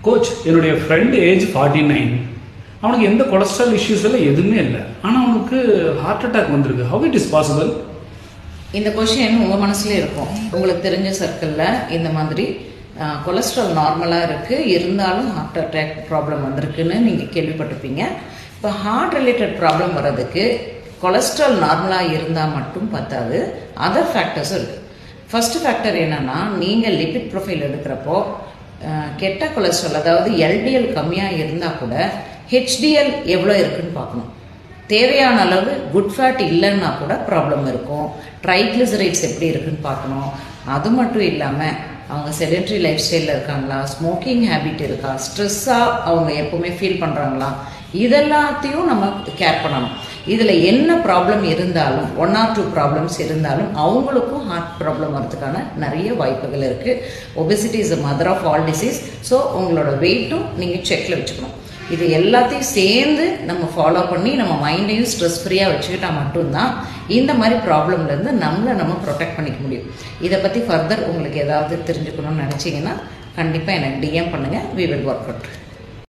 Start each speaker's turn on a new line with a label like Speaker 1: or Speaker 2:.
Speaker 1: Coach, என்னுடைய friend age 49, அவனுக்கு எந்த கொலஸ்ட்ரால் இஷ்யூஸ் எல்லாம் எதுவுமே இல்லை, ஆனால் அவனுக்கு ஹார்ட் அட்டாக் வந்திருக்கு. How it is possible?
Speaker 2: இந்த கொஷின் உங்கள் மனசுல இருக்கும். உங்களுக்கு தெரிஞ்ச சர்க்கிளில் இந்த மாதிரி கொலஸ்ட்ரால் நார்மலாக இருக்குது, இருந்தாலும் ஹார்ட் அட்டாக் ப்ராப்ளம் வந்திருக்குன்னு நீங்கள் கேள்விப்பட்டிருப்பீங்க. இப்போ ஹார்ட் ரிலேட்டட் ப்ராப்ளம் வர்றதுக்கு கொலஸ்ட்ரால் நார்மலாக இருந்தால் மட்டும் பத்தாது, அதர் ஃபேக்டர்ஸும் இருக்குது. ஃபர்ஸ்ட் ஃபேக்டர் என்னென்னா, நீங்கள் லிபிட் ப்ரொஃபைல் எடுக்கிறப்போ கெட்ட கொலஸ்ட்ரால், அதாவது எல்டிஎல் கம்மியாக இருந்தால் கூட ஹெச்டிஎல் எவ்வளோ இருக்குன்னு பார்க்கணும். தேவையான அளவு குட் ஃபேட் இல்லைன்னா கூட ப்ராப்ளம் இருக்கும். ட்ரைக்ளிசரைட்ஸ் எப்படி இருக்குன்னு பார்க்கணும். அது மட்டும் இல்லாமல் அவங்க செடென்ட்ரி லைஃப் ஸ்டைலில் இருக்காங்களா, ஸ்மோக்கிங் ஹேபிட் இருக்கா, ஸ்ட்ரெஸ்ஸாக அவங்க எப்போவுமே ஃபீல் பண்ணுறாங்களா, இதெல்லாத்தையும் நம்ம கேர் பண்ணணும். இதில் என்ன ப்ராப்ளம் இருந்தாலும், 1 or 2 ப்ராப்ளம்ஸ் இருந்தாலும் அவங்களுக்கும் ஹார்ட் ப்ராப்ளம் வரதுக்கான நிறைய வாய்ப்புகள் இருக்குது. Obesity is a mother of all disease. So உங்களோட வெயிட்டும் நீங்கள் செக்கில் வச்சுக்கணும். இது எல்லாத்தையும் சேர்ந்து நம்ம ஃபாலோ பண்ணி நம்ம மைண்டையும் ஸ்ட்ரெஸ் ஃப்ரீயாக வச்சுக்கிட்டா மட்டும்தான் இந்த மாதிரி ப்ராப்ளம்லேருந்து நம்ம ப்ரொடெக்ட் பண்ணிக்க முடியும். இதை பற்றி ஃபர்தர் உங்களுக்கு ஏதாவது தெரிஞ்சுக்கணும்னு நினச்சிங்கன்னா கண்டிப்பாக எனக்கு டிஎம் பண்ணுங்கள். We will work out.